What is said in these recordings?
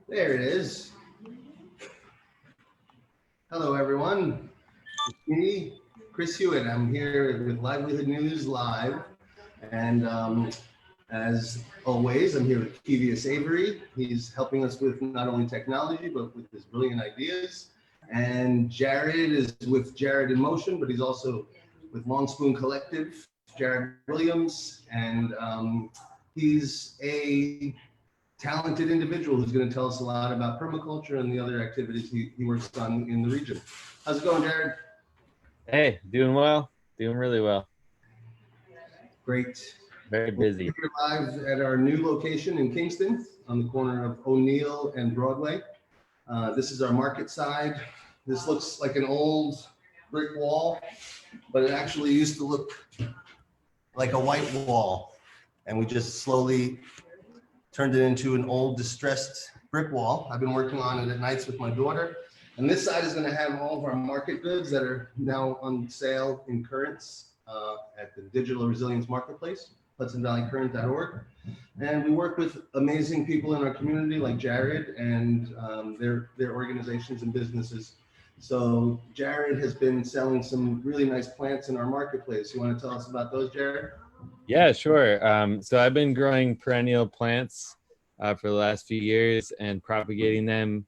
There it is. Hello, everyone. It's me, Chris Hewitt. I'm here with Livelihood News Live. And as always, I'm here with Kevius Avery. He's helping us with not only technology, but with his brilliant ideas. And Jared is with Jared in Motion, but he's also with Long Spoon Collective, Jared Williams. And he's a talented individual who's going to tell us a lot about permaculture and the other activities he works on in the region. How's it going, Jared? Hey, doing well, doing really well. Great. Very busy. We're live at our new location in Kingston on the corner of O'Neill and Broadway. This is our market side. This looks like an old brick wall, but it actually used to look like a white wall. And we just slowly turned it into an old distressed brick wall. I've been working on it at nights with my daughter. And this side is going to have all of our market goods that are now on sale in Currents at the Digital Resilience Marketplace, HudsonValleyCurrent.org. And we work with amazing people in our community like Jared and their organizations and businesses. So Jared has been selling some really nice plants in our marketplace. You want to tell us about those, Jared? Yeah, sure. So I've been growing perennial plants for the last few years and propagating them.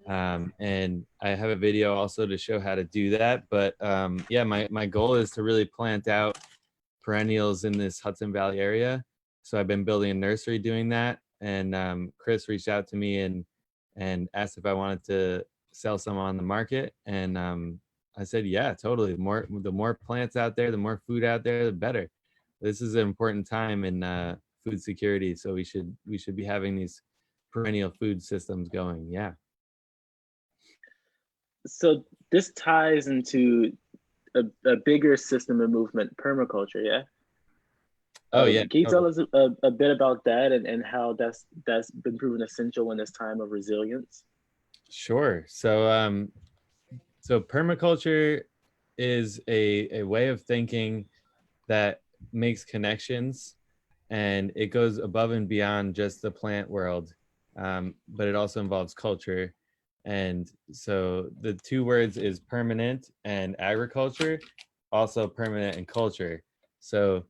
And I have a video also to show how to do that. But yeah, my goal is to really plant out perennials in this Hudson Valley area. So I've been building a nursery doing that. And Chris reached out to me and asked if I wanted to sell some on the market. And I said, yeah, totally. The more plants out there, the more food out there, the better. This is an important time in food security. So we should be having these perennial food systems going. Yeah. So this ties into a bigger system of movement, permaculture, yeah? Oh, yeah. Can you tell us a bit about that and how that's been proven essential in this time of resilience? Sure. So so permaculture is a way of thinking that makes connections, and it goes above and beyond just the plant world, but it also involves culture. And so the two words is permanent and agriculture, also permanent and culture. So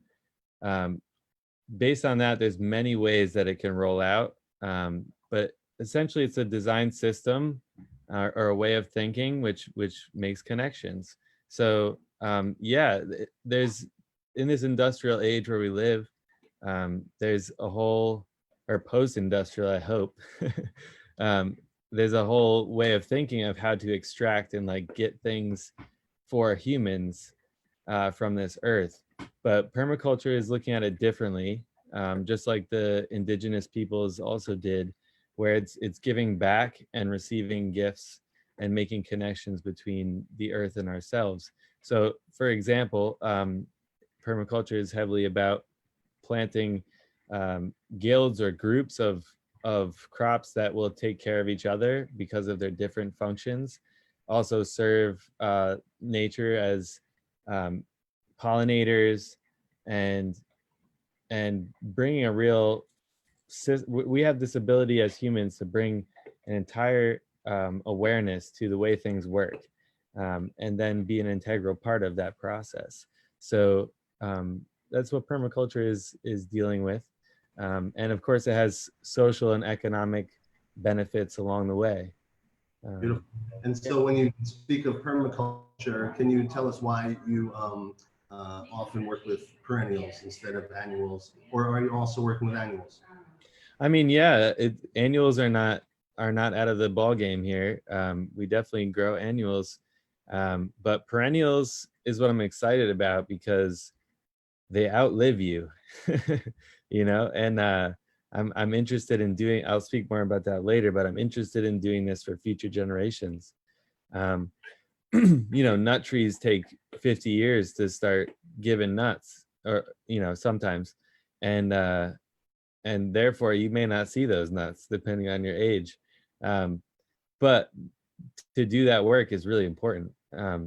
based on that, there's many ways that it can roll out, but essentially it's a design system or a way of thinking which makes connections. So yeah, there's, in this industrial age where we live, there's a whole, or post-industrial, I hope, there's a whole way of thinking of how to extract and like get things for humans from this earth. But permaculture is looking at it differently, just like the indigenous peoples also did, where it's giving back and receiving gifts and making connections between the earth and ourselves. So for example, permaculture is heavily about planting guilds or groups of crops that will take care of each other because of their different functions, also serve nature as pollinators, and bringing a real, we have this ability as humans to bring an entire awareness to the way things work, and then be an integral part of that process. So that's what permaculture is dealing with. And of course, it has social and economic benefits along the way. Beautiful. And so when you speak of permaculture, can you tell us why you often work with perennials instead of annuals, or are you also working with annuals? I mean, yeah, annuals are not out of the ball game here. We definitely grow annuals, but perennials is what I'm excited about because they outlive you, you know. And I'm interested in doing, I'll speak more about that later, but I'm interested in doing this for future generations. You know, nut trees take 50 years to start giving nuts, or, you know, sometimes. And therefore you may not see those nuts depending on your age. But to do that work is really important.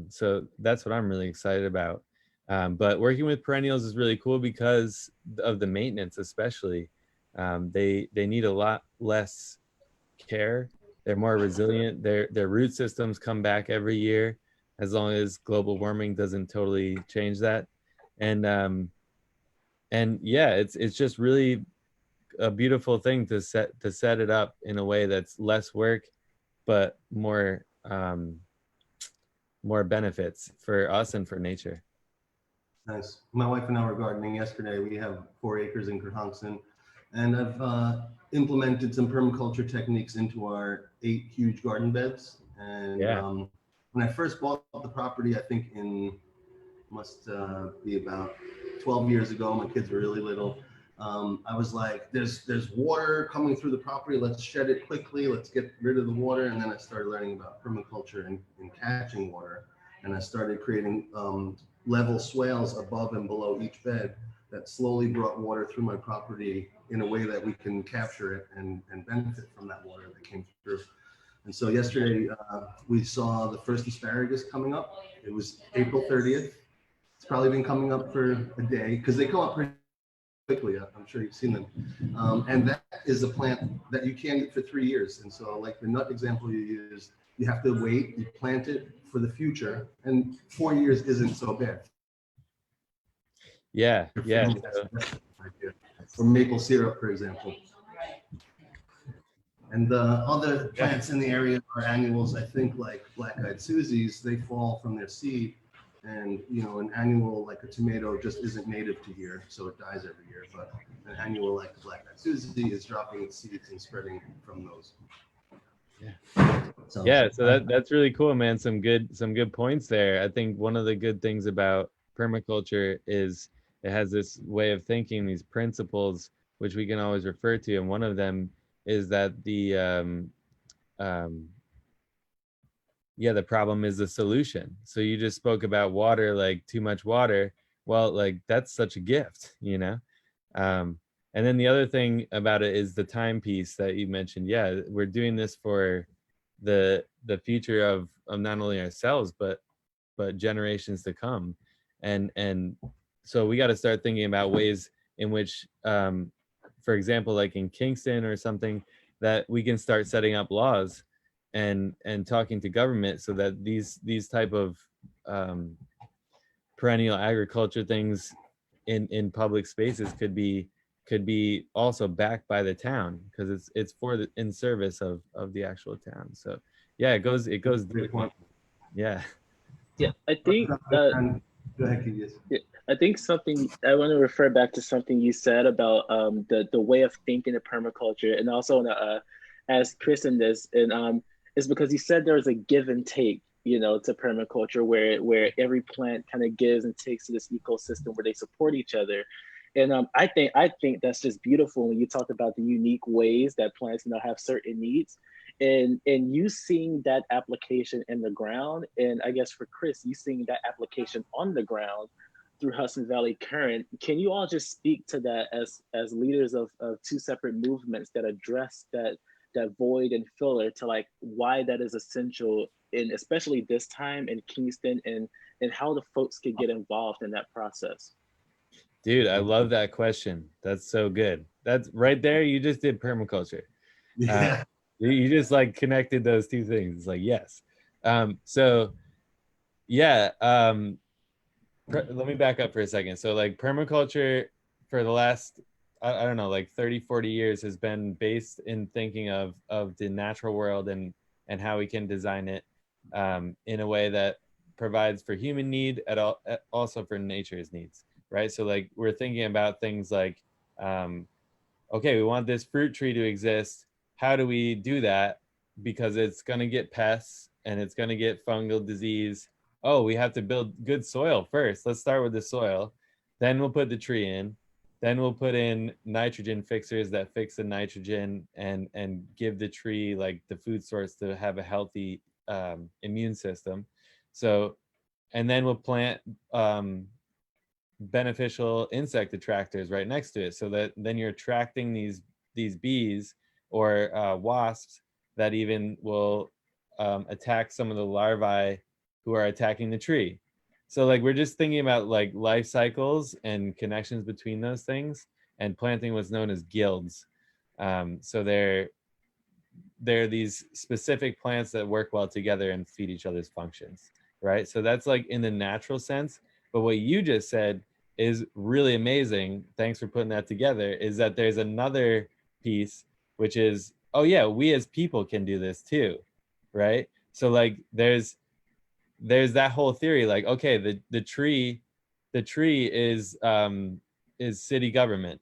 So that's what I'm really excited about. But working with perennials is really cool because of the maintenance, especially. They need a lot less care. They're more resilient. Their root systems come back every year, as long as global warming doesn't totally change that. And yeah, it's just really a beautiful thing to set it up in a way that's less work, but more more benefits for us and for nature. Nice. My wife and I were gardening yesterday. We have 4 acres in Hudson, and I've implemented some permaculture techniques into our 8 huge garden beds. And Yeah. When I first bought the property, I think must be about 12 years ago. My kids were really little. I was like, there's water coming through the property. Let's shed it quickly. Let's get rid of the water. And then I started learning about permaculture and catching water. And I started creating level swales above and below each bed that slowly brought water through my property in a way that we can capture it and benefit from that water that came through. And so yesterday we saw the first asparagus coming up. It was April 30th. It's probably been coming up for a day because they come up pretty quickly. I'm sure you've seen them. And that is a plant that you can get for 3 years. And so like the nut example you used, you have to wait, you plant it for the future, and 4 years isn't so bad. Yeah. Or maple syrup, for example. And the other plants in the area are annuals. I think like black-eyed Susies, they fall from their seed. And you know, an annual like a tomato just isn't native to here, so it dies every year. But an annual like the black-eyed Susie is dropping its seeds and spreading from those. Yeah, so that's really cool, man. Some good points there. I think one of the good things about permaculture is it has this way of thinking, these principles, which we can always refer to. And one of them is that the problem is the solution. So you just spoke about water, like too much water. Well, like that's such a gift, you know? And then the other thing about it is the timepiece that you mentioned. Yeah, we're doing this for the future of not only ourselves, but generations to come. And so we got to start thinking about ways in which, for example, like in Kingston or something, that we can start setting up laws and talking to government so that these type of perennial agriculture things in public spaces could be also backed by the town, because it's in service of the actual town. So yeah, it goes yeah. I think go ahead, Keith. I think something I want to refer back to something you said about the way of thinking of permaculture, and also want to ask Kristen this, and is because you said there's a give and take, you know, to permaculture where every plant kind of gives and takes to this ecosystem where they support each other. And I think that's just beautiful when you talk about the unique ways that plants, you know, have certain needs, and you seeing that application in the ground, and I guess for Chris, you seeing that application on the ground through Hudson Valley Current. Can you all just speak to that as leaders of 2 separate movements that address that void and filler, to like why that is essential, in especially this time in Kingston, and how the folks could get involved in that process? Dude, I love that question. That's so good. That's right there. You just did permaculture. Yeah. You just like connected those 2 things. It's like, yes. So yeah, let me back up for a second. So like permaculture for the last, I don't know, like 30, 40 years has been based in thinking of the natural world and how we can design it in a way that provides for human need also for nature's needs. Right. So like we're thinking about things like, okay, we want this fruit tree to exist. How do we do that? Because it's going to get pests and it's going to get fungal disease. Oh, we have to build good soil first. Let's start with the soil. Then we'll put the tree in. Then we'll put in nitrogen fixers that fix the nitrogen and give the tree like the food source to have a healthy immune system. So, and then we'll plant beneficial insect attractors right next to it, so that then you're attracting these bees or wasps that even will attack some of the larvae who are attacking the tree. So like we're just thinking about like life cycles and connections between those things, and planting what's known as guilds. So there are these specific plants that work well together and feed each other's functions, right? So that's like in the natural sense. But what you just said is really amazing. Thanks for putting that together. Is that there's another piece, which is, oh yeah, we as people can do this too, right? So like there's that whole theory, like, okay, the tree is city government,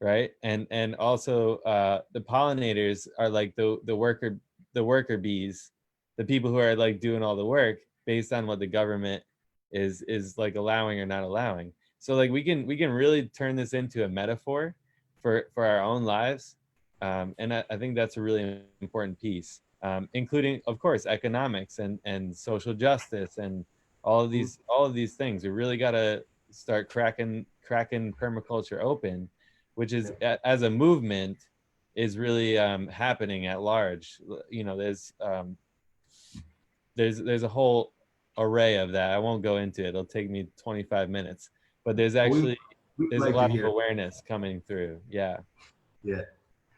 right? And also the pollinators are like the worker bees, the people who are like doing all the work based on what the government is like allowing or not allowing. So like we can really turn this into a metaphor for our own lives, and I think that's a really important piece, including of course economics and social justice and all of these things. We really got to start cracking permaculture open, which is as a movement is really happening at large. You know, there's a whole array of that. I won't go into it. It'll take me 25 minutes, but there's actually there's a lot of awareness coming through. Yeah. Yeah.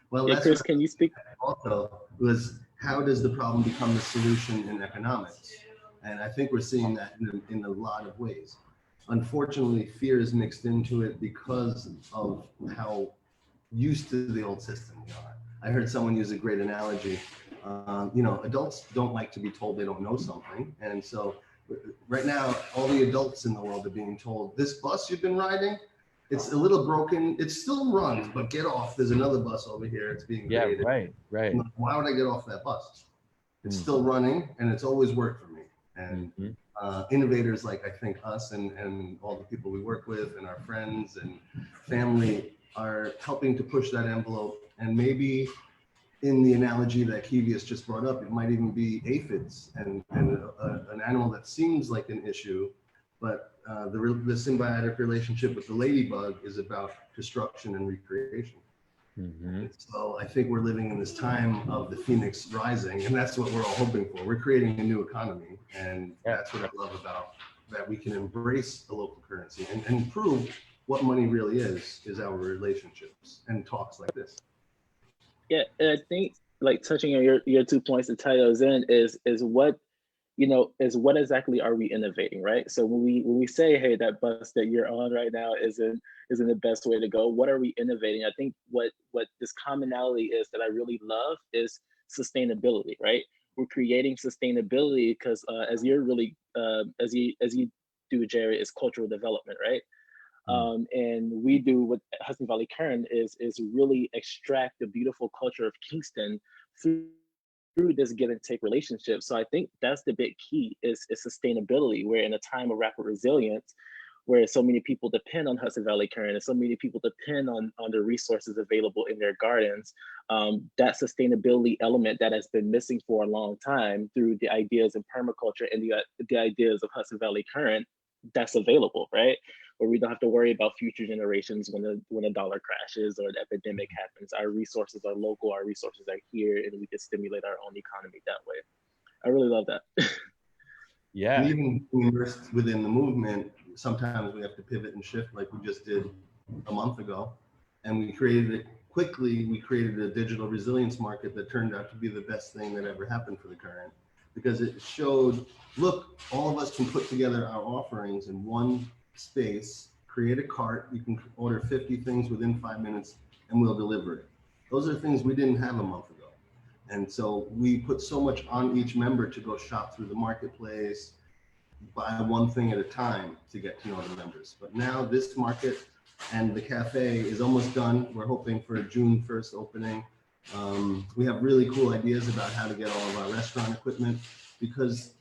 Well, yeah, that's Chris, can you speak? Also was, how does the problem become the solution in economics? And I think we're seeing that in a lot of ways. Unfortunately, fear is mixed into it because of how used to the old system we are. I heard someone use a great analogy. You know, adults don't like to be told they don't know something. And so right now, all the adults in the world are being told, this bus you've been riding, it's a little broken. It still runs, but get off. There's another bus over here. It's being created. Yeah, right. Why would I get off that bus? It's still running, and it's always worked for me. And innovators like, I think, us and all the people we work with and our friends and family are helping to push that envelope. And maybe in the analogy that Kevius just brought up, it might even be aphids and an animal that seems like an issue, but the symbiotic relationship with the ladybug is about destruction and recreation. So I think we're living in this time of the phoenix rising, and that's what we're all hoping for. We're creating a new economy, and that's what I love about that. We can embrace the local currency and prove what money really is our relationships and talks like this. Yeah, and I think like touching on your 2 points to tie those in is what, you know, is what exactly are we innovating, right? So when we say, hey, that bus that you're on right now isn't the best way to go, what are we innovating? I think what this commonality is that I really love is sustainability, right? We're creating sustainability because as you're really as you do, Jerry, is cultural development, right? And we do what Hudson Valley Current is really extract the beautiful culture of Kingston through this give and take relationship. So I think that's the big key is sustainability. We're in a time of rapid resilience where so many people depend on Hudson Valley Current and so many people depend on the resources available in their gardens. That sustainability element that has been missing for a long time through the ideas in permaculture and the ideas of Hudson Valley Current, that's available, right? Where we don't have to worry about future generations when a dollar crashes or an epidemic happens. Our resources are local, our resources are here, and we can stimulate our own economy that way. I really love that. Yeah. And even immersed within the movement, sometimes we have to pivot and shift like we just did a month ago. And we created a digital resilience market that turned out to be the best thing that ever happened for the Current, because it showed, look, all of us can put together our offerings in one space, create a cart, you can order 50 things within 5 minutes and we'll deliver it. Those are things we didn't have a month ago. And so we put so much on each member to go shop through the marketplace, buy one thing at a time to get to know the members. But now this market and the cafe is almost done. We're hoping for a June 1st opening. We have really cool ideas about how to get all of our restaurant equipment, because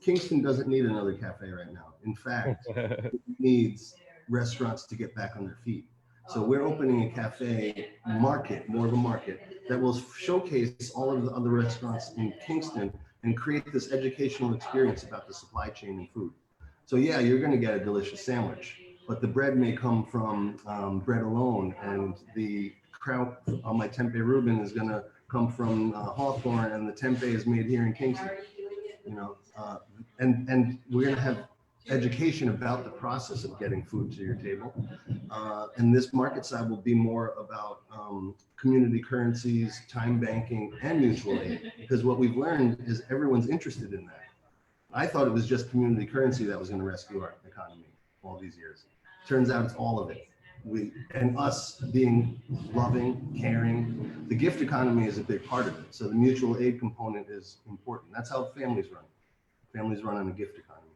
Kingston doesn't need another cafe right now. In fact, it needs restaurants to get back on their feet. So we're opening a cafe market, more of a market, that will showcase all of the other restaurants in Kingston and create this educational experience about the supply chain and food. So yeah, you're gonna get a delicious sandwich, but the bread may come from Bread Alone, and the kraut on my tempeh Reuben is gonna come from Hawthorne, and the tempeh is made here in Kingston. You know, and we're gonna have education about the process of getting food to your table. And this market side will be more about community currencies, time banking, and mutual aid, because what we've learned is everyone's interested in that. I thought it was just community currency that was going to rescue our economy all these years. Turns out it's all of it. And us being loving, caring. The gift economy is a big part of it. So the mutual aid component is important. That's how families run. Families run on a gift economy.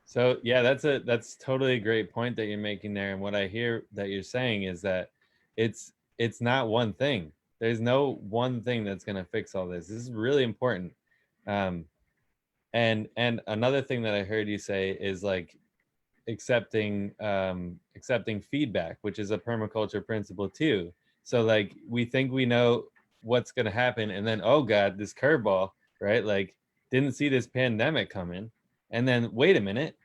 So yeah, that's totally a great point that you're making there. And what I hear that you're saying is that it's not one thing. There's no one thing that's going to fix all this. This is really important. And another thing that I heard you say is like accepting feedback, which is a permaculture principle too. So like we think we know what's going to happen, and then, oh God, this curveball, right? Like didn't see this pandemic coming, and then wait a minute,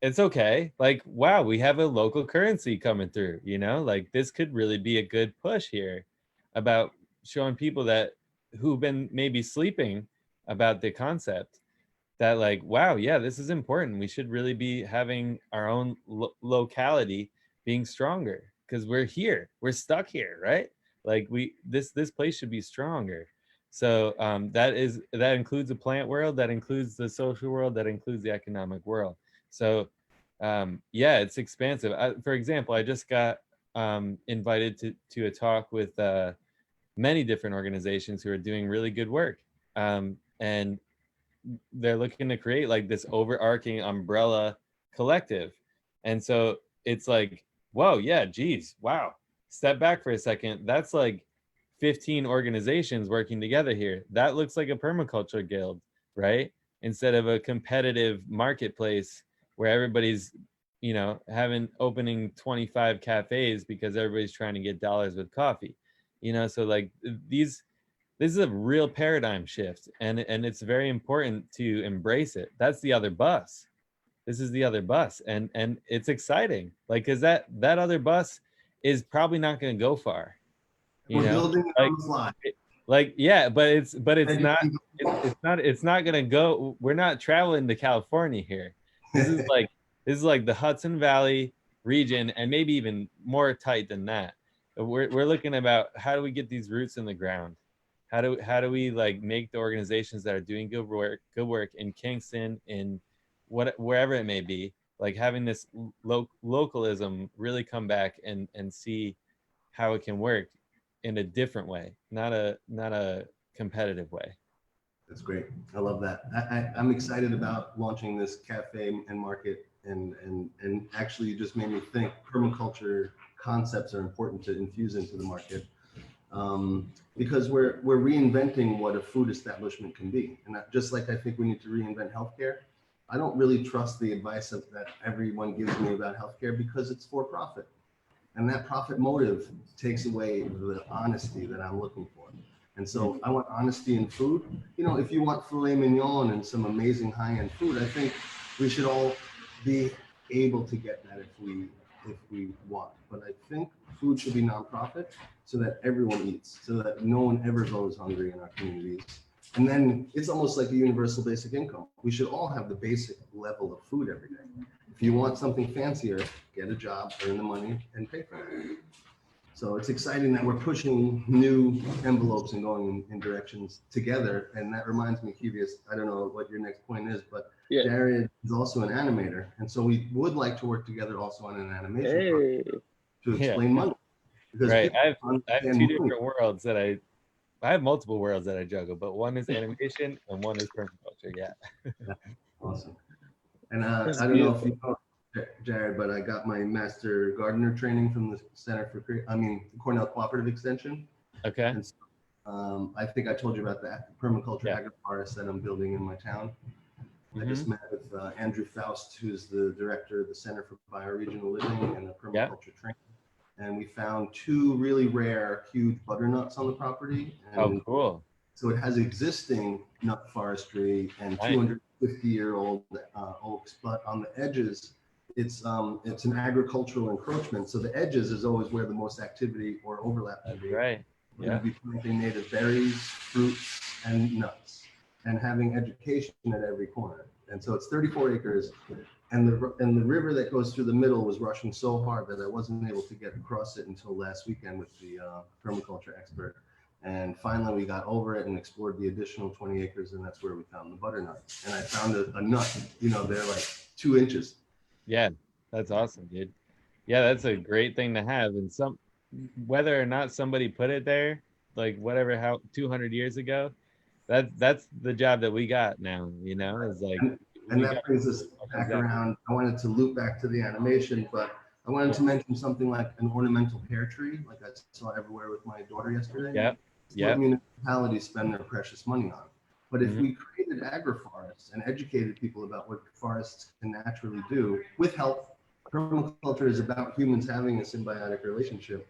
it's okay. Like, wow, we have a local currency coming through, you know, like this could really be a good push here about showing people that who've been maybe sleeping about the concept that like, wow, yeah, this is important. We should really be having our own locality being stronger because we're here, we're stuck here, right? Like this place should be stronger. So that includes the plant world, that includes the social world, that includes the economic world. So yeah, it's expansive. For example, I just got invited to a talk with many different organizations who are doing really good work. And they're looking to create like this overarching umbrella collective. And so it's like, whoa, yeah, geez, wow. Step back for a second. That's like 15 organizations working together here. That looks like a permaculture guild, right? Instead of a competitive marketplace where everybody's, you know, opening 25 cafes because everybody's trying to get dollars with coffee, you know? So like this is a real paradigm shift, and it's very important to embrace it. That's the other bus. This is the other bus, and it's exciting, like, because that other bus is probably not going to go far. We're building it on the fly. Like yeah, but it's not going to go. We're not traveling to California here. This is like the Hudson Valley region, and maybe even more tight than that. We're looking about how do we get these roots in the ground. How do we like make the organizations that are doing good work in Kingston, in wherever it may be, like having this localism really come back and see how it can work in a different way, not a competitive way. That's great. I love that. I'm excited about launching this cafe and market, and actually you just made me think permaculture concepts are important to infuse into the market. Because we're reinventing what a food establishment can be. And just like I think we need to reinvent healthcare, I don't really trust the advice that everyone gives me about healthcare because it's for profit. And that profit motive takes away the honesty that I'm looking for. And so I want honesty in food. You know, if you want filet mignon and some amazing high-end food, I think we should all be able to get that if we want. But I think food should be nonprofit so that everyone eats, so that no one ever goes hungry in our communities. And then it's almost like a universal basic income. We should all have the basic level of food every day. If you want something fancier, get a job, earn the money, and pay for it. So it's exciting that we're pushing new envelopes and going in directions together. And that reminds me, Kevius, I don't know what your next point is, but yeah. Jared is also an animator. And so we would like to work together also on an animation project to explain money. Because right. I have two different worlds that I have multiple worlds that I juggle, but one is animation and one is permaculture. Yeah. Awesome. And I don't know if you know, Jared, but I got my master gardener training from the Cornell Cooperative Extension. Okay. And so, I think I told you about the permaculture agroforest that I'm building in my town. I just met with Andrew Faust, who's the director of the Center for Bioregional Living and the permaculture training. And we found two really rare, huge butternuts on the property. And cool. So it has existing nut forestry and 250-year-old oaks, but on the edges, it's an agricultural encroachment. So the edges is always where the most activity or overlap would be. Right. We're going to be planting native berries, fruits, and nuts, and having education at every corner. And so it's 34 acres. and the river that goes through the middle was rushing so hard that I wasn't able to get across it until last weekend with the permaculture expert. And finally, we got over it and explored the additional 20 acres, and that's where we found the butternut. And I found a nut, you know, they're like 2 inches. Yeah, that's awesome, dude. Yeah, that's a great thing to have. And some, whether or not somebody put it there, like whatever, how 200 years ago, that's the job that we got now, you know, is like, And that brings us back around. I wanted to loop back to the animation, but I wanted to mention something like an ornamental pear tree, like I saw everywhere with my daughter yesterday. Yep. It's what municipalities spend their precious money on. But if we created agroforests and educated people about what forests can naturally do with help, permaculture is about humans having a symbiotic relationship,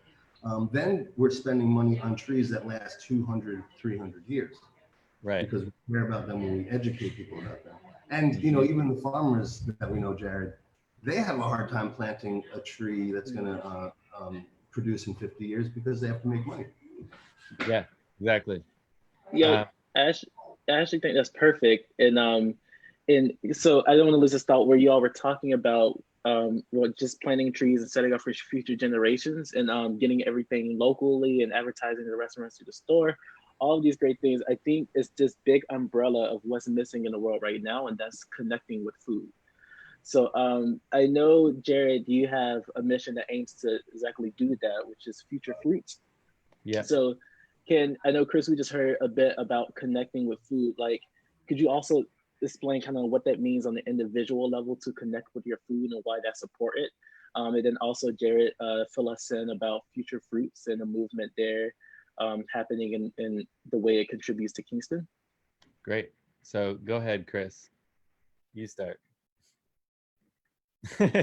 then we're spending money on trees that last 200, 300 years. Right. Because we care about them when we educate people about them. And, you know, even the farmers that we know, Jared, they have a hard time planting a tree that's going to produce in 50 years because they have to make money. Yeah, exactly. Yeah, I actually think that's perfect. And so I don't want to lose this thought where you all were talking about just planting trees and setting up for future generations and getting everything locally and advertising to the restaurants, to the store. All of these great things, I think it's this big umbrella of what's missing in the world right now, and that's connecting with food. So I know, Jared, you have a mission that aims to exactly do that, which is Future Fruits. Yeah. So I know, Chris, we just heard a bit about connecting with food. Like, could you also explain kind of what that means on the individual level to connect with your food and why that's important? And then also, Jared, fill us in about Future Fruits and the movement there happening in the way it contributes to Kingston. Great. So go ahead, Chris. You start.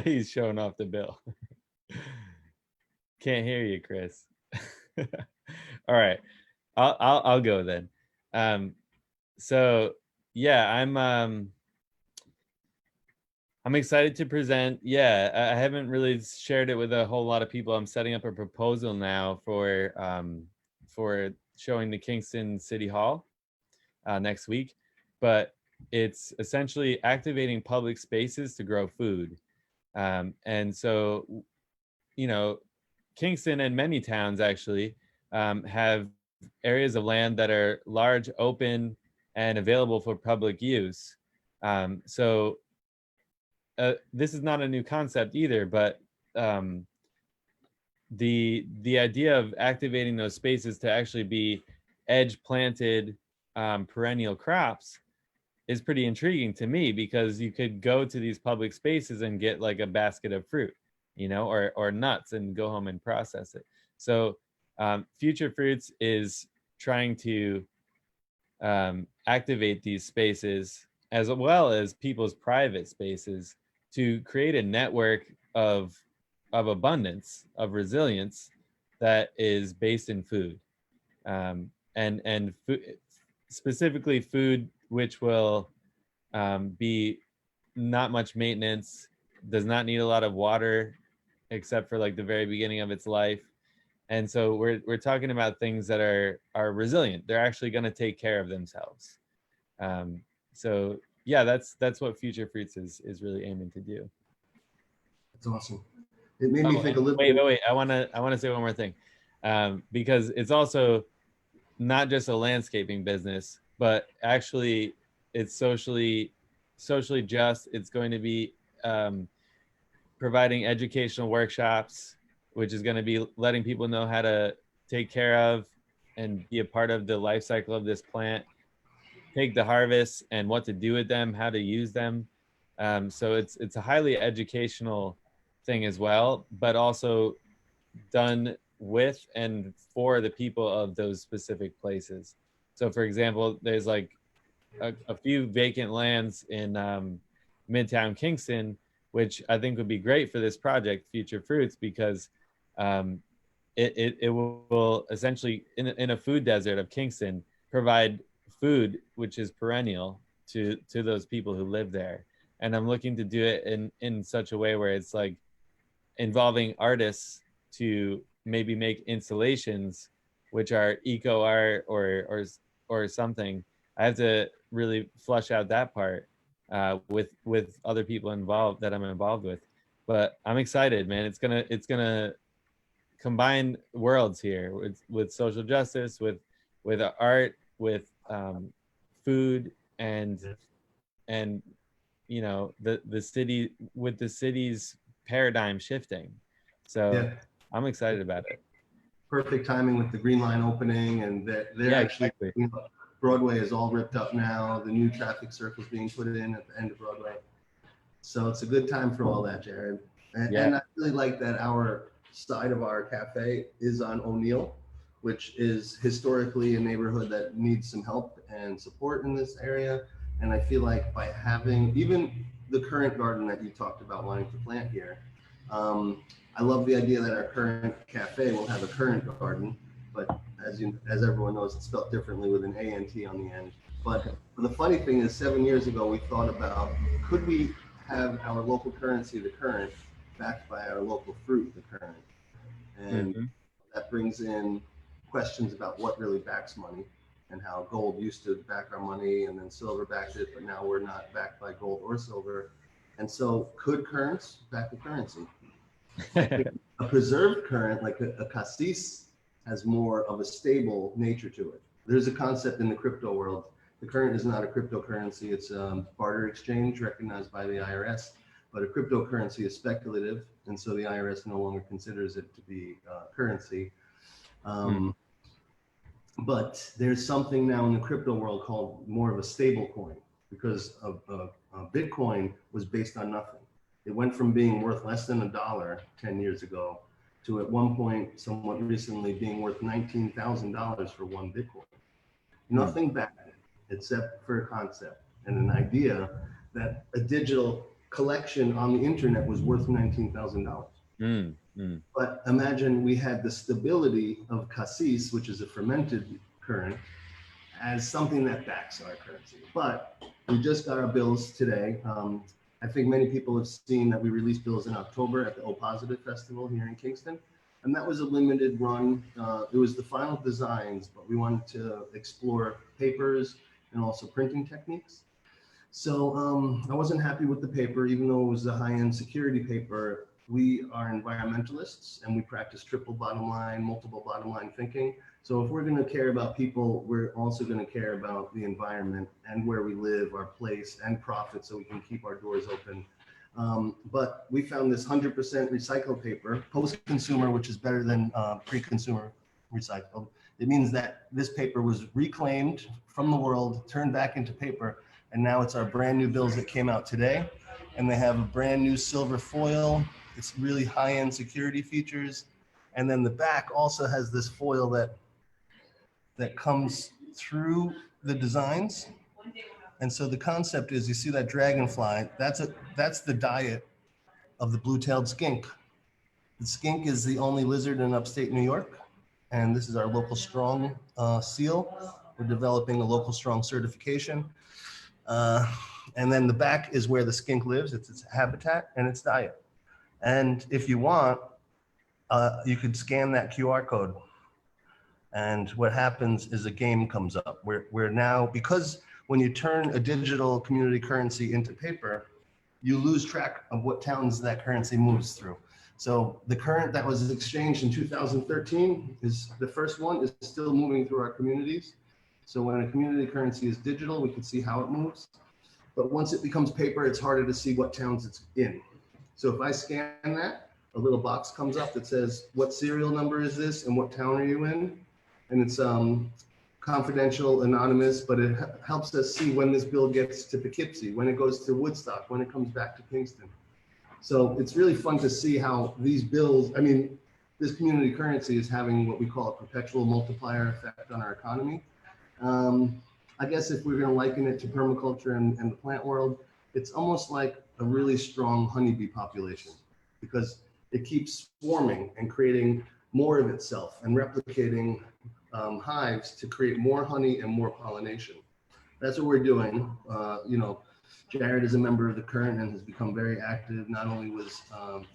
He's showing off the bill. Can't hear you, Chris. All right, I'll go then. So yeah, I'm excited to present. Yeah, I haven't really shared it with a whole lot of people. I'm setting up a proposal now for showing the Kingston City Hall next week, but it's essentially activating public spaces to grow food. And so, you know, Kingston and many towns actually have areas of land that are large, open, and available for public use. So this is not a new concept either, but the idea of activating those spaces to actually be edge planted perennial crops is pretty intriguing to me, because you could go to these public spaces and get like a basket of fruit, you know, or nuts, and go home and process it. So Future Fruits is trying to activate these spaces as well as people's private spaces to create a network of abundance, of resilience that is based in food, and specifically food which will be not much maintenance, does not need a lot of water except for like the very beginning of its life. And so we're talking about things that are resilient. They're actually going to take care of themselves. So yeah, that's what Future Fruits is really aiming to do. That's awesome. It made me think a little. Wait. I want to say one more thing, because it's also not just a landscaping business, but actually it's socially just. It's going to be providing educational workshops, which is going to be letting people know how to take care of and be a part of the life cycle of this plant, take the harvest and what to do with them, how to use them. So it's a highly educational thing as well, but also done with and for the people of those specific places. So for example, there's like a few vacant lands in Midtown Kingston, which I think would be great for this project, Future Fruits, because it will essentially, in a food desert of Kingston, provide food which is perennial to those people who live there. And I'm looking to do it in such a way where it's like involving artists to maybe make installations which are eco art or something. I have to really flush out that part, with other people involved that I'm involved with. But I'm excited, man. It's gonna combine worlds here with social justice, with art, with food, and you know, the city, with the city's paradigm shifting. So Yeah, I'm excited about it. perfect timing with the Green Line opening, and they're Yeah, actually, exactly. you know, Broadway is all ripped up now. The new traffic circles being put in at the end of Broadway. So it's a good time for all that, Jared. Yeah. And I really like that our side of our cafe is on O'Neill, which is historically a neighborhood that needs some help and support in this area. And I feel like by having even the current garden that you talked about wanting to plant here, I love the idea that our current cafe will have a current garden, but as everyone knows, it's spelled differently with an A-N-T on the end. But the funny thing is, 7 years ago, we thought about, could we have our local currency, the current, backed by our local fruit, the current? And that brings in questions about what really backs money, and how gold used to back our money and then silver backed it, but now we're not backed by gold or silver. And so could currents back the currency? A preserved current, like a cassis, has more of a stable nature to it. There's a concept in the crypto world. The current is not a cryptocurrency. It's a barter exchange recognized by the IRS, but a cryptocurrency is speculative. And so the IRS no longer considers it to be currency. But there's something now in the crypto world called more of a stable coin, because Bitcoin was based on nothing. It went from being worth less than $1 10 years ago to at one point, somewhat recently, being worth $19,000 for one Bitcoin. Nothing backed it except for a concept and an idea that a digital collection on the internet was worth $19,000. But imagine we had the stability of cassis, which is a fermented current, as something that backs our currency. But we just got our bills today. I think many people have seen that we released bills in October at the O Positive Festival here in Kingston. And that was a limited run. It was the final designs, but we wanted to explore papers and also printing techniques. So I wasn't happy with the paper, even though it was a high-end security paper. We are environmentalists and we practice triple bottom line, multiple bottom line thinking. So if we're going to care about people, we're also going to care about the environment and where we live, our place, and profit, so we can keep our doors open. But we found this 100% recycled paper, post-consumer, which is better than pre-consumer recycled. It means that this paper was reclaimed from the world, turned back into paper, and now it's our brand new bills that came out today. And they have a brand new silver foil. It's really high-end security features. And then the back also has this foil that comes through the designs. And so the concept is, you see that dragonfly, that's the diet of the blue-tailed skink. The skink is the only lizard in upstate New York. And this is our local strong seal. We're developing a local strong certification. And then the back is where the skink lives. It's its habitat and its diet. And if you want, you could scan that QR code. And what happens is a game comes up. We're now, because when you turn a digital community currency into paper, you lose track of what towns that currency moves through. So the current that was exchanged in 2013 is the first one, is still moving through our communities. So when a community currency is digital, we can see how it moves. But once it becomes paper, it's harder to see what towns it's in. So if I scan that, a little box comes up that says, what serial number is this and what town are you in? And it's confidential, anonymous, but it helps us see when this bill gets to Poughkeepsie, when it goes to Woodstock, when it comes back to Kingston. So it's really fun to see how these bills, I mean, this community currency is having what we call a perpetual multiplier effect on our economy. I guess if we're going to liken it to permaculture and the plant world, it's almost like a really strong honeybee population, because it keeps swarming and creating more of itself and replicating hives to create more honey and more pollination. That's what we're doing. You know, Jared is a member of the Current and has become very active. Not only was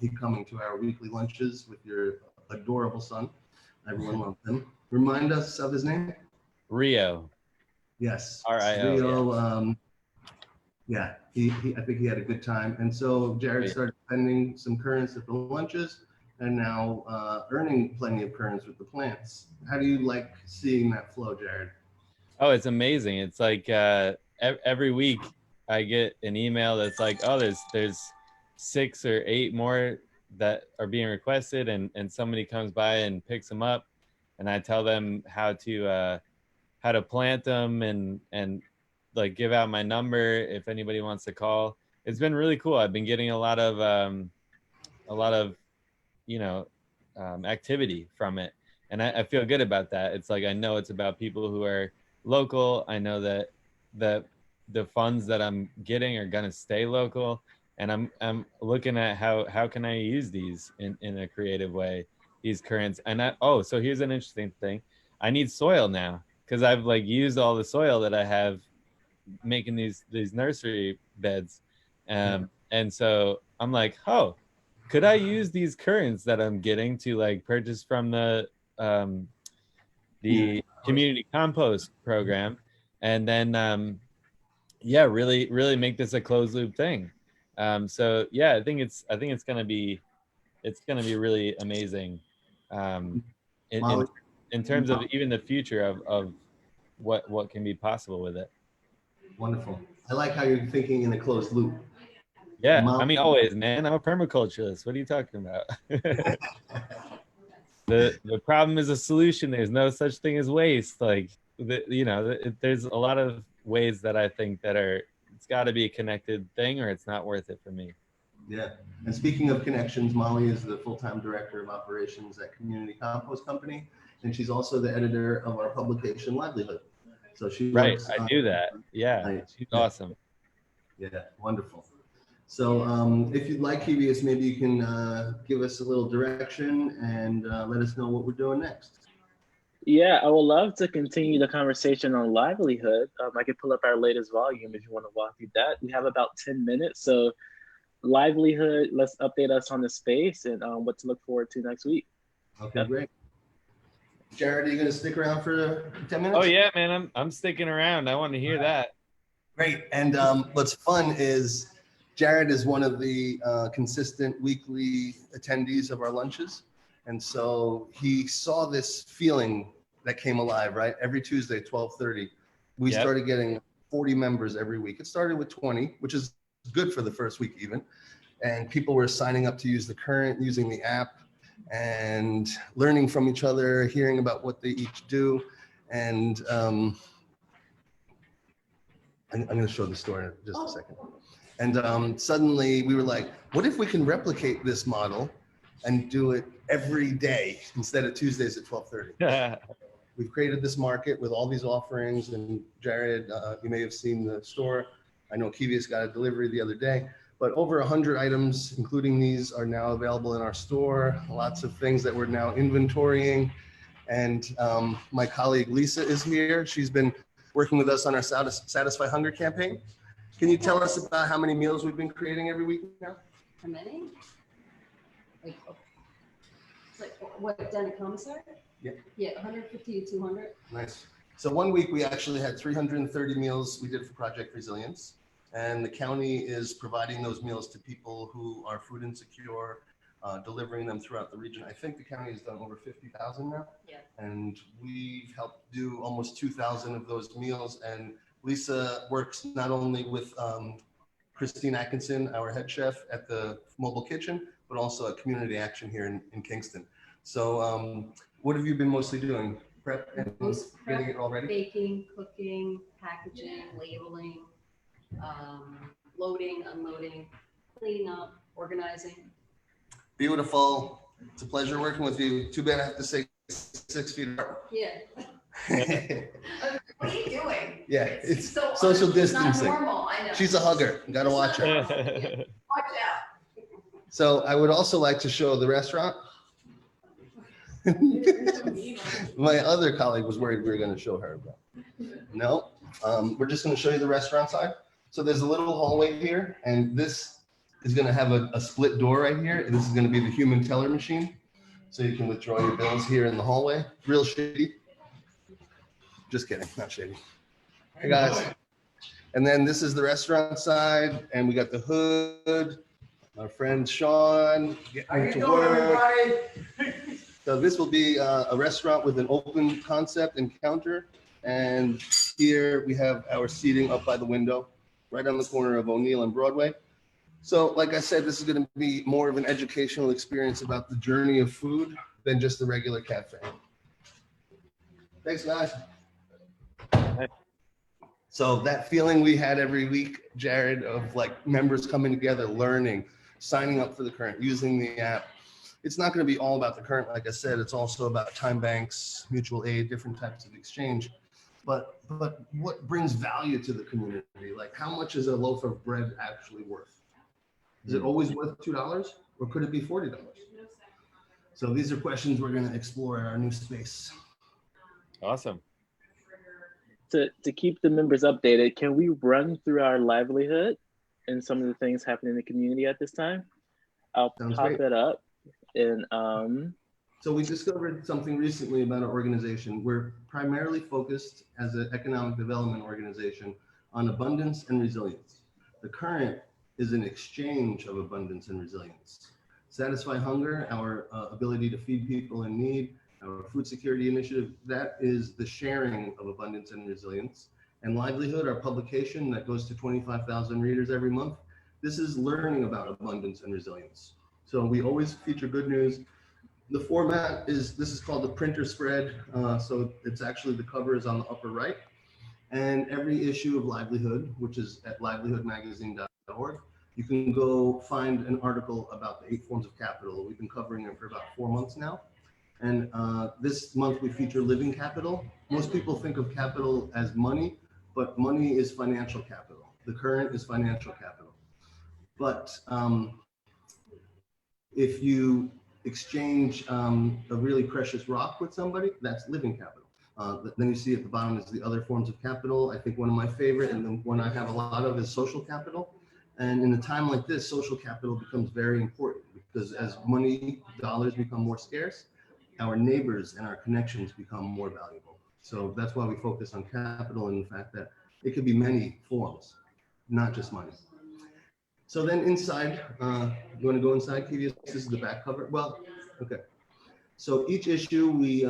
he coming to our weekly lunches with your adorable son, everyone loves him. Remind us of his name? Rio. Yes, R-I-O, Rio. Yeah, I think he had a good time. And so Jared started spending some currants at the lunches and now earning plenty of currants with the plants. How do you like seeing that flow, Jared? Oh, it's amazing. It's like every week I get an email that's like, oh, there's 6 or 8 more that are being requested, and somebody comes by and picks them up, and I tell them how to plant them and like give out my number if anybody wants to call. It's been really cool. I've been getting a lot of you know activity from it, and I feel good about that. It's like I know it's about people who are local. I know that the funds that I'm getting are gonna stay local, and I'm looking at how can I use these in a creative way, these currents. And so here's an interesting thing. I need soil now because I've like used all the soil that I have making these nursery beds, and so I'm like, oh, could I use these currants that I'm getting to like purchase from the community compost program, and then really make this a closed loop thing. So yeah, I think it's gonna be really amazing, in in terms of even the future of what can be possible with it. Wonderful. I like how you're thinking in a closed loop. Yeah, I mean, always, man. I'm a permaculturist. What are you talking about? The problem is a solution. There's no such thing as waste. Like there's a lot of ways that I think that it's got to be a connected thing, or it's not worth it for me. Yeah. And speaking of connections, Molly is the full-time director of operations at Community Compost Company, and she's also the editor of our publication LIVElihood. So she works I do that. Yeah, she's awesome. Yeah, wonderful. So if you'd like, Kevius, maybe you can give us a little direction and let us know what we're doing next. Yeah, I would love to continue the conversation on livelihood. I could pull up our latest volume if you want to walk through that. We have about 10 minutes. So livelihood, let's update us on the space and what to look forward to next week. Okay, great. Jared, are you going to stick around for 10 minutes? Oh yeah, man, I'm sticking around. I want to hear that. Great. And what's fun is Jared is one of the consistent weekly attendees of our lunches. And so he saw this feeling that came alive, right? Every Tuesday, 12:30, we started getting 40 members every week. It started with 20, which is good for the first week even. And people were signing up to use the current, using the app, and learning from each other, hearing about what they each do. And I'm going to show the story in just a second. And suddenly we were like, what if we can replicate this model and do it every day instead of Tuesdays at 12:30? We've created this market with all these offerings. And Jared, you may have seen the store. I know Kevius got a delivery the other day, but over 100 items, including these, are now available in our store. Lots of things that we're now inventorying. And my colleague Lisa is here. She's been working with us on our Satisfy Hunger campaign. Can you tell us about how many meals we've been creating every week now? How many? Like what, done a commissary? Yeah. Yeah, 150 to 200. Nice. So one week we actually had 330 meals we did for Project Resilience. And the county is providing those meals to people who are food insecure, delivering them throughout the region. I think the county has done over 50,000 now. Yeah. And we've helped do almost 2,000 of those meals. And Lisa works not only with Christine Atkinson, our head chef at the mobile kitchen, but also at Community Action here in Kingston. So what have you been mostly doing? Prep and getting it all ready? Baking, cooking, packaging, labeling, loading, unloading, cleaning up, organizing. Beautiful. It's a pleasure working with you. Too bad I have to say 6 feet apart. Yeah. What are you doing? Yeah, it's so social distancing. Not normal, I know. She's a hugger. You gotta watch her. Watch out. So I would also like to show the restaurant. My other colleague was worried we were going to show her, but no. We're just going to show you the restaurant side. So there's a little hallway here, and this is going to have a split door right here. This is going to be the human teller machine. So you can withdraw your bills here in the hallway. Real shady. Just kidding, not shady. Hey guys. And then this is the restaurant side, and we got the hood. Our friend Sean getting to work. So this will be a restaurant with an open concept and counter. And here we have our seating up by the window, right on the corner of O'Neill and Broadway. So like I said, this is going to be more of an educational experience about the journey of food than just a regular cafe. Thanks, guys. So that feeling we had every week, Jared, of like members coming together, learning, signing up for the Current, using the app. It's not going to be all about the Current. Like I said, it's also about time banks, mutual aid, different types of exchange. But what brings value to the community? Like, how much is a loaf of bread actually worth? Is it always worth $2, or could it be $40? So these are questions we're going to explore in our new space. Awesome. To keep the members updated, can we run through our livelihood and some of the things happening in the community at this time? I'll Sounds pop great. that up. And So we discovered something recently about our organization. We're primarily focused as an economic development organization on abundance and resilience. The Current is an exchange of abundance and resilience. Satisfy Hunger, our ability to feed people in need, our food security initiative, that is the sharing of abundance and resilience. And Livelihood, our publication that goes to 25,000 readers every month, this is learning about abundance and resilience. So we always feature good news. The format is, this is called the printer spread. So it's actually, the cover is on the upper right. And every issue of Livelihood, which is at livelihoodmagazine.org, you can go find an article about the 8 forms of capital. We've been covering it for about 4 months now. And this month we feature living capital. Most people think of capital as money, but money is financial capital. The Current is financial capital. But if you exchange a really precious rock with somebody, that's living capital. Then you see at the bottom is the other forms of capital. I think one of my favorite, and the one I have a lot of, is social capital. And in a time like this, social capital becomes very important, because as money, dollars become more scarce, our neighbors and our connections become more valuable. So that's why we focus on capital and the fact that it could be many forms, not just money. So then inside, you want to go inside, Kivius? This is the back cover. Well, okay. So each issue we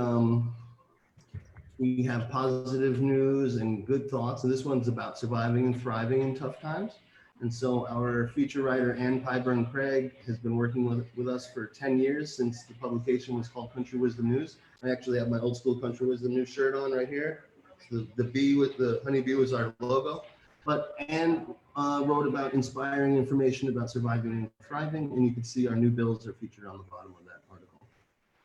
have positive news and good thoughts, and this one's about surviving and thriving in tough times. And so our feature writer, Ann Pyburn Craig, has been working with us for 10 years, since the publication was called Country Wisdom News. I actually have my old school Country Wisdom News shirt on right here. The bee with the honeybee was our logo. But Ann wrote about inspiring information about surviving and thriving, and you can see our new bills are featured on the bottom of that article.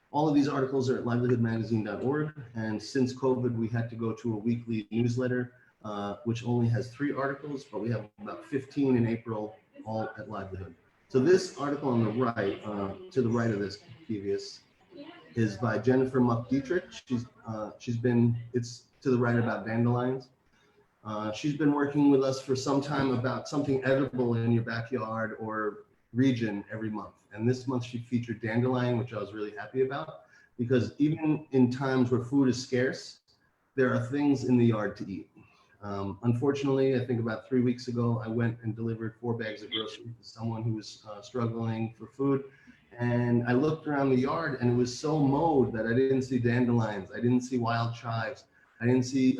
All of these articles are at livelihoodmagazine.org, and since COVID, we had to go to a weekly newsletter, which only has 3 articles, but we have about 15 in April, all at Livelihood. So this article on the right, to the right of this, previous, is by Jennifer Muck-Dietrich. It's to the right about dandelions. She's been working with us for some time about something edible in your backyard or region every month. And this month she featured dandelion, which I was really happy about, because even in times where food is scarce, there are things in the yard to eat. Unfortunately, I think about 3 weeks ago, I went and delivered 4 bags of groceries to someone who was struggling for food. And I looked around the yard and it was so mowed that I didn't see dandelions. I didn't see wild chives. I didn't see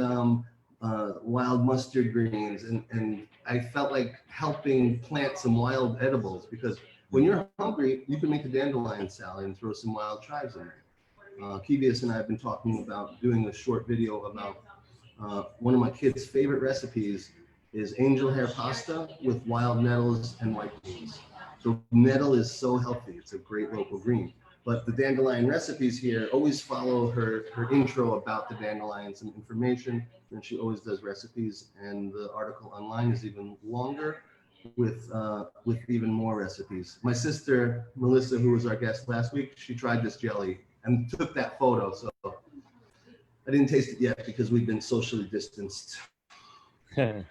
wild mustard greens. And I felt like helping plant some wild edibles, because when you're hungry, you can make a dandelion salad and throw some wild chives in there. Kivius and I have been talking about doing a short video about one of my kids' favorite recipes is angel hair pasta with wild nettles and white beans. So nettle is so healthy. It's a great local green. But the dandelion recipes here always follow her intro about the dandelions and information, and she always does recipes. And the article online is even longer with even more recipes. My sister, Melissa, who was our guest last week, she tried this jelly and took that photo. So I didn't taste it yet because we've been socially distanced. Yeah,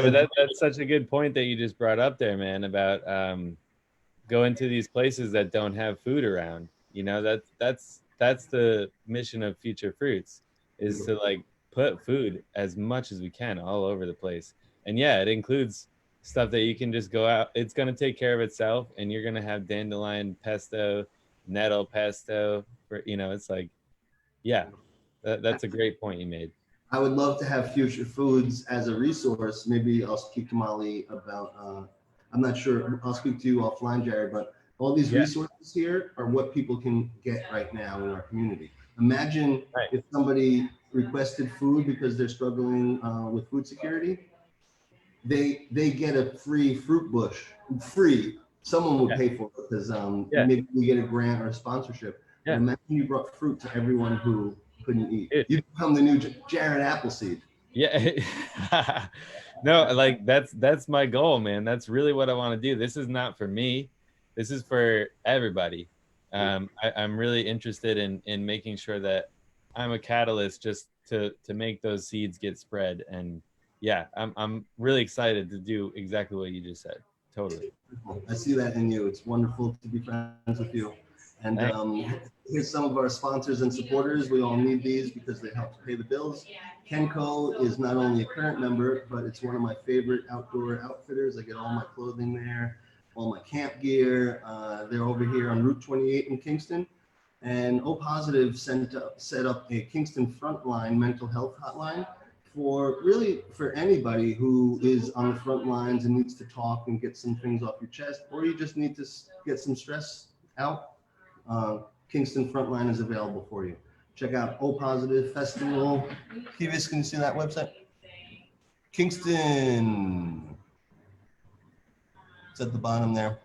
but that's such a good point that you just brought up there, man, about going to these places that don't have food around. You know, that's the mission of Future Fruits, is to like put food as much as we can all over the place. And yeah, it includes stuff that you can just go out. It's going to take care of itself, and you're going to have dandelion pesto, nettle pesto. It's like, yeah, that's a great point you made. I would love to have Future Foods as a resource. Maybe I'll speak to Molly about, I'm not sure, I'll speak to you offline, Jared, but all these resources here are what people can get right now in our community. Imagine if somebody requested food because they're struggling with food security, they get a free fruit bush, free. Someone will pay for it because maybe we get a grant or a sponsorship. But imagine you brought fruit to everyone who couldn't eat. You become the new Jared Appleseed. Yeah. No, like that's my goal, man. That's really what I want to do. This is not for me. This is for everybody. I'm really interested in making sure that I'm a catalyst just to make those seeds get spread. And yeah, I'm really excited to do exactly what you just said. Totally. I see that in you. It's wonderful to be friends with you. And here's some of our sponsors and supporters. We all need these because they help to pay the bills. Kenco is not only a current member, but it's one of my favorite outdoor outfitters. I get all my clothing there, all my camp gear. They're over here on Route 28 in Kingston. And O Positive set up a Kingston Frontline mental health hotline for anybody who is on the front lines and needs to talk and get some things off your chest, or you just need to get some stress out. Kingston Frontline is available for you. Check out O Positive Festival. Kivas, can you see that website? Kingston. It's at the bottom there.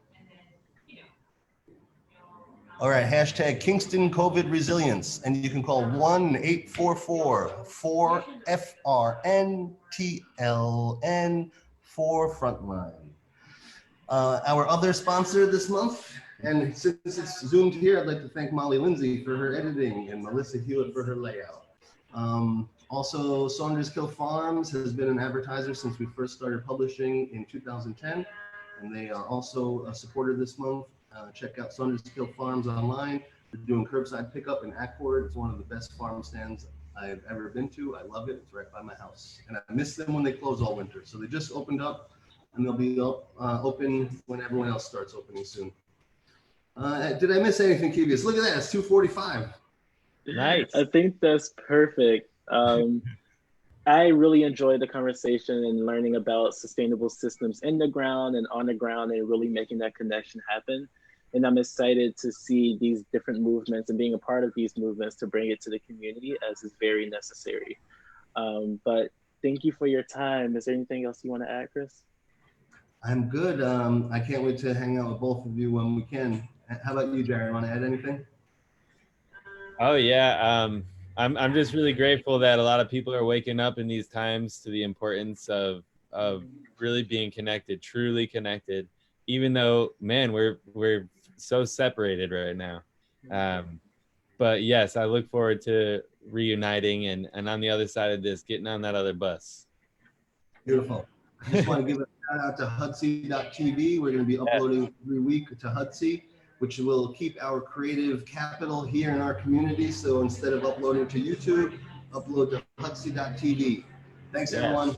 All right, hashtag Kingston COVID Resilience, and you can call 1-844-4FRNTLN for Frontline. Our other sponsor this month, and since it's zoomed here, I'd like to thank Molly Lindsay for her editing and Melissa Hewitt for her layout. Also, Saunders Kill Farms has been an advertiser since we first started publishing in 2010, and they are also a supporter this month. Check out Saunders Kill Farms online. They're doing curbside pickup in Accord. It's one of the best farm stands I've ever been to. I love it. It's right by my house. And I miss them when they close all winter. So they just opened up, and they'll be open when everyone else starts opening soon. Did I miss anything, Kevius? Look at that. It's 2:45. Nice. I think that's perfect. I really enjoyed the conversation and learning about sustainable systems in the ground and on the ground and really making that connection happen. And I'm excited to see these different movements and being a part of these movements to bring it to the community as is very necessary. But thank you for your time. Is there anything else you want to add, Chris? I'm good. I can't wait to hang out with both of you when we can. How about you, Jared? Want to add anything? Oh yeah. I'm just really grateful that a lot of people are waking up in these times to the importance of really being connected, truly connected, even though, man, we're so separated right now. But yes, I look forward to reuniting and on the other side of this, getting on that other bus. Beautiful. I just want to give a shout out to Hudsy.tv. We're going to be uploading every week to Hudsy, which will keep our creative capital here in our community. So instead of uploading to YouTube, upload to Hudsy.tv. Thanks, everyone.